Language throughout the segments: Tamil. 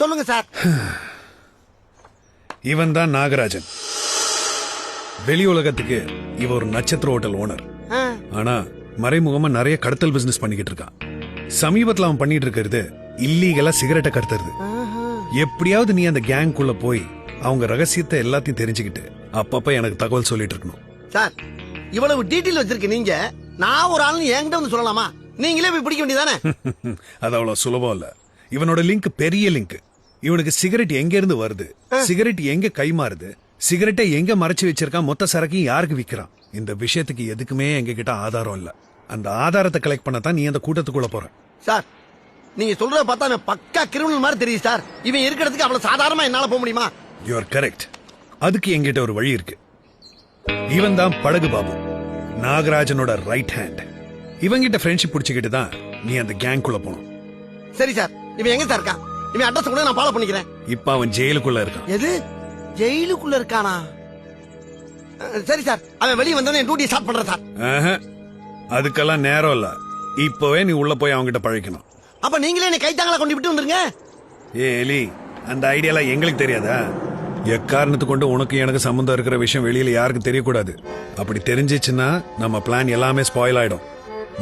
சொல்லுங்க சார். இவன் தான் நாகராஜன். வெளி உலகத்துக்கு இவ ஒரு நட்சத்திர ஹோட்டல் ஓனர். ஆனா மறைமுகமா நிறைய கடத்தல் பிசினஸ் பண்ணிக்கிட்டு இருக்கான். சமீபத்துல அவன் பண்ணிட்டு இருக்கிறது இல்லீகலா சிகரெட்டை கடத்துறது. எப்படியாவது நீ அந்த கேங்குள்ள போய் அவங்க ரகசியத்தை எல்லாத்தையும் தெரிஞ்சுக்கிட்டு அப்பப்ப எனக்கு தகவல் சொல்லிட்டு இருக்கணும். சார், இவ்வளவு டீட்டெயில் வச்சிருக்க நீங்க, நான் ஒரு ஆள் என்கிட்ட வந்து சொல்லலாமா? நீங்களே போய் பிடிக்க வேண்டியதானே? அது அவ்வளவு சுலபம் இல்ல. இவனோட லிங்க் பெரிய லிங்க். இவனுக்கு சிகரெட் எங்க இருந்து வருது, சிகரெட் எங்க கைமாறுது, சிகரெட்டை எங்க மறைச்சு வச்சிருக்கான், மொத்த சரக்கையும் யாருக்கு விக்கிறான், இந்த விஷயத்துக்கு எதுக்குமே எங்க கிட்ட ஆதாரம் இல்ல. அந்த ஆதாரத்தை கலெக்ட் பண்ணத்தான் நீ அந்த கூட்டத்துக்குள்ள போற. சார், நீங்க சொல்றத பார்த்தா அவன் பக்கா கிரிமினல் மாதிரி தெரியுது சார். இவன் இருக்கிறதுக்கு அவ்வளவு சாதாரணமா என்னால போக முடியுமா? You are correct. அதுக்கு எங்கிட்ட ஒரு வழி இருக்கு. இவன் தான் படகு பாபு, நாகராஜனோட ரைட் ஹேண்ட். இவங்கிட்ட ஃப்ரெண்ட்ஷிப் பிடிச்சுக்கிட்டு தான் நீ அந்த கேங்குள்ள போகணும். சரி சார், இவன் எங்க சார் இருக்கான்? இவன் அட்ரஸ் கூட நான் ஃபாலோ பண்ணிக்கிறேன். இப்ப அவன் ஜெயிலுக்குள்ள இருக்கான். எது, ஜெயிலுக்குள்ள இருக்கானா? சரி சார், அவன் வெளியே வந்தோடனே டியூட்டி ஸ்டார்ட் பண்றேன் சார். அதுக்கெல்லாம் நேரம் இல்ல. இப்பவே நீ உள்ள போய் அவங்கிட்ட பழக்கணும். அப்ப நீங்களே என்ன கைத்தாங்களா கொண்டு விட்டு வந்துருங்க. ஏ எலி, அந்த ஐடியாலாம் எங்களுக்கு தெரியாதா? எக்காரணத்து கொண்டு உனக்கு எனக்கு சம்பந்தம் இருக்கிற விஷயம் வெளியில யாருக்கு தெரியக்கூடாது. அப்படி தெரிஞ்சிச்சுன்னா நம்ம பிளான் எல்லாமே ஸ்பாயில் ஆயிடும்.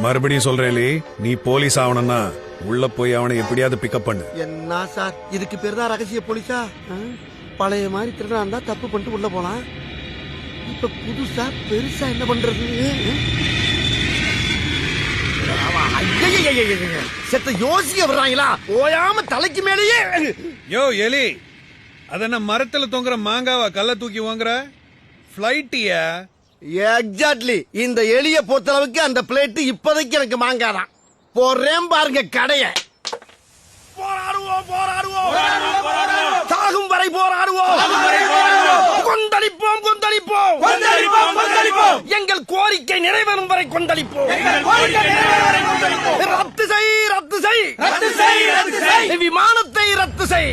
மறுபடியும் சொல்றேன், நீ போலீஸ் ஆகணும்னா உள்ள போய் அவனை எப்படியாவது பிக்கப் பண்ணு. என்ன சார், இதுக்கு பேர் தான் ரகசிய போலீஸா? பழைய மாதிரி திருடா இருந்தா தப்பு பண்ணிட்டு உள்ள போலாம். இப்ப புதுசா பெருசா என்ன பண்றது? செத்த யோசிக்க வர்றாங்களா? ஓயாம தலைக்கு மேலேயே. யோ எலி, அதென்ன மரத்துல தொங்குற மாங்காவா கல்ல தூக்கி வாங்குற? ஃபிளைட்டியா? எக்ஸாக்ட்லி. இந்த எலிய பொறுத்தளவுக்கு அந்த பிளேட் இப்போதைக்கு எனக்கு மாங்காதான். போறேன் பாருங்க கடைய. போராடுவோம் போராடுவோம், சாகும் வரை போராடுவோம், கொந்தளிப்போம் கொந்தளிப்போம், எங்கள் கோரிக்கை நிறைவேறும் வரை கொந்தளிப்போம். ரத்து செய் ரத்து செய் ரத்து செய் ரத்து செய், விமானத்தை ரத்து செய்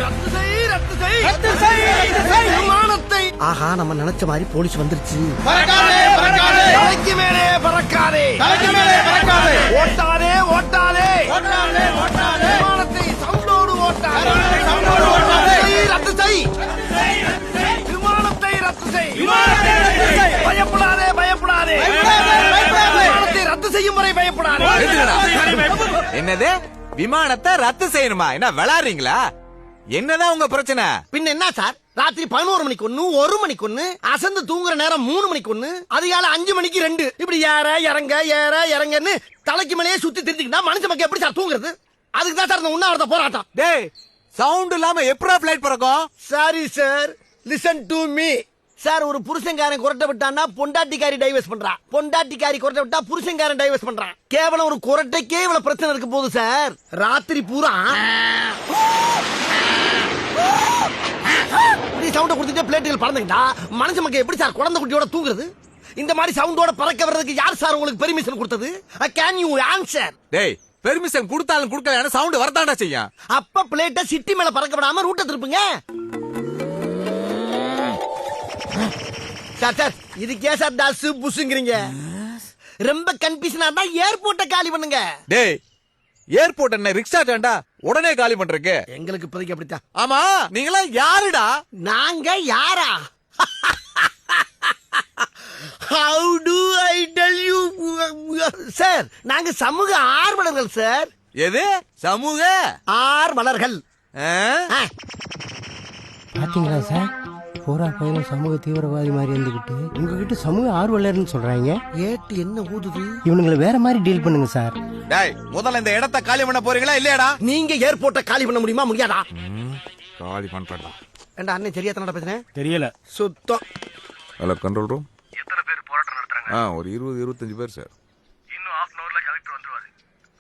ரத்து செய் ரத்து செய் ரத்து செய் விமானத்தை. ஆஹா, நம்ம நினைச்ச மாதிரி போலீஸ் வந்துருச்சு. தலைக்கு மேலே பறக்காதே, ஓட்டாதே ஓட்டாதே, விமானத்தை சவுண்டோடு ஓட்டாதே, ரத்து செய் விமானத்தை ரத்து செய், பயப்படாதே பயப்படாதே, விமானத்தை ரத்து செய்யும் வரை பயப்படாதே. என்னது, விமானத்தை ரத்து செய்யணுமா? என்ன விளையாடுறீங்களா? என்னதான் உங்க பிரச்சனை? பின்ன என்ன சார், ராத்திரி 11 மணிக்கு ஒண்ணு, 1 மணிக்கு ஒண்ணு, அசந்து தூங்குற நேரம் 3 மணிக்கு ஒண்ணு, அதிகாலை 5 மணிக்கு 2, இப்படி ஏற இறங்கன்னு தலைக்கு மேலேயே சுத்தி திருத்திக்கிட்டா மனுஷ மக்கள் எப்படி சார் தூங்குறது? அதுக்கு தான் சார் இந்த உண்ணாவிரத போராட்டம். டேய், சவுண்ட் இல்லாம எப்பரா பிளைட் பறக்கும்? Sorry sir, listen to me sir. ஒரு புருஷன்காரன் குரட்டை விட்டான்னா பொண்டாட்டிக்காரி டைவர்ஸ் பண்றான், பொண்டாட்டிக்காரி குரட்டை விட்டா புருஷன்காரன் டைவர்ஸ் பண்றான். கேவலம் ஒரு குரட்டைக்கே இவ்வளவு பிரச்சனை இருக்க போது சார். ராத்திரி பூரா சவுண்ட கொடுத்துட்டு பிளேட்டுகள் பறந்துக்கிட்டா மனுஷ மக்கள் எப்படி சார் குழந்தை குட்டியோட தூங்குறது? இந்த மாதிரி சவுண்டோட பறக்க வர்றதுக்கு யார் சார் உங்களுக்கு பெர்மிஷன் கொடுத்தது? Can you answer? டேய், பெர்மிஷன் கொடுத்தாலும் கொடுக்கல சவுண்ட் வரதாண்டா செய்யும். அப்ப பிளேட்டை சிட்டி மேல பறக்க விடாம ரூட்டை திருப்புங்க. சார் சார், இதுக்கே சார் டாஸ் புஷ்ங்கறீங்க? ரொம்ப கன்ஃபியூஷனா இருந்தா ஏர்போர்ட்டை காலி பண்ணுங்க. டேய், ஏர்போர்ட் என்ன ரிக்ஷா ஸ்டாண்டா? உடனே காலி பண்றதுக்கு எங்களுக்கு இப்போதைக்கு அப்படித்தான். ஆமா, நீங்களா யாருடா? நாங்க யாரா? How do I tell you? Sir, நாங்க சமூக ஆர்வலர்கள் சார். எது சமூக ஆர்வலர்கள்? பாத்தீங்களா சார், போரா பையனும் சமூக தீவிரவாதி மாதிரி இருந்துகிட்டு உங்ககிட்ட சமூக ஆர்வலர்னு சொல்றாங்க. ஏட்டு என்ன ஊதுது? இவனுங்களை வேற மாதிரி டீல் பண்ணுங்க சார். டேய், முதல்ல இந்த இடத்தை காலி பண்ண போறீங்களா இல்லையாடா? நீங்க ஏர்போர்ட்டை காலி பண்ண முடியுமா முடியாதா? காலி பண்றடா. ஏண்டா அண்ணே, சரியா தானடா பேசுறேன்? தெரியல சுத்தம். Hello, control room. எத்தனை பேர் போராட்டம் நடத்துறாங்க? ஒரு 20-25 பேர் சார். இன்னும் half an hourல கலெக்டர் வந்துருவாரு.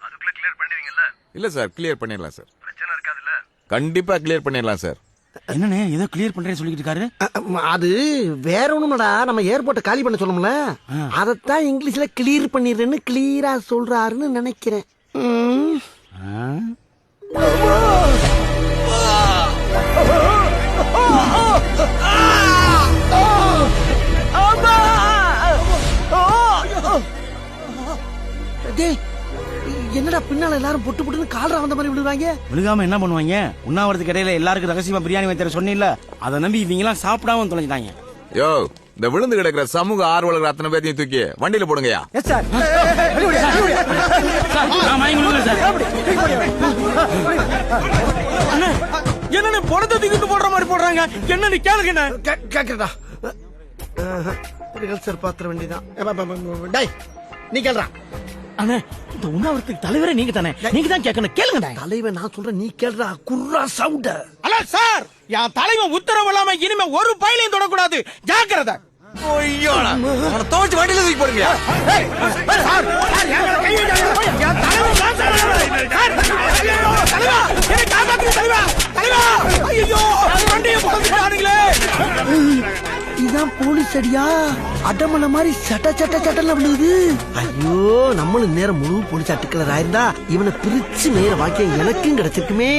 அதுக்குள்ள கிளியர் பண்ணிடுவீங்கல்ல? இல்ல சார், கிளியர் பண்ணிடலாம் சார். பிரச்சனை இருக்காதுல்ல? கண்டிப்பா கிளியர் பண்ணிடலாம் சார். என்னண்ணே ஏதோ கிளியர் பண்றேன்னு சொல்லிட்டு இருக்காரு? அது வேற ஒண்ணுடா, நம்ம ஏர்போர்ட்டை காலி பண்ண சொல்லணும்ல, அதத்தான் இங்கிலீஷ்ல கிளியர் பண்ணிடுறேன்னு கிளியரா சொல்றாருன்னு நினைக்கிறேன். என்னடா பின்னால எல்லாரும் பொட்டு பொட்டுன்னு கால்ரா வந்த மாதிரி விழுவாங்க. விழுகாம என்ன பண்ணுவாங்க? உண்ணாவிரத்துக்கு இடையில எல்லாருக்கும் ரகசியமா பிரியாணி வைத்தர சொன்னீல்ல, அதை நம்பி இவங்க எல்லாம் சாப்பிடாம தொலைஞ்சிட்டாங்க. யோ இந்த விழுந்து கிடக்கிற சமூக ஆர்வலர்கள் அத்தனை பேர்த்தையும் தூக்கி வண்டியில போடுங்கயா. என்ன பணத்தை தூக்கிட்டு போடுற மாதிரி போடுறாங்க? என்ன நீ கேளுங்க. கேக்குறடா. ரிஹர்சல் பாத்திர வேண்டியதான். டேய் நீ கேளுடா. அண்ணே இந்த உண்ணாவிரத்துக்கு தலைவரே நீங்க தானே, நீங்க தான் கேட்கணும். கேளுங்க. தலைவன் நான் சொல்றேன், நீ கேளுடா. குர்ரா சவுண்ட். அல்ல சார், என் தலைவன் உத்தரவு இல்லாம இனிமே ஒரு பையிலையும் தொடக்கூடாது. ஜாக்கிரதை. ஐயோடா அவனை துவைச்சு வண்டியில தூக்கி போடுங்கயா. இதான் போலீஸ் அடியா? அடமல மாதிரி சட்ட சட்ட சட்டல விழுது. ஐயோ நம்மளும் நேரம் முழு போலீஸ் அட்டுக்கலர் ஆயிருந்தா இவனை பிரிச்சு நேர வாக்கியம் எனக்கும் கிடைச்சிருக்குமே.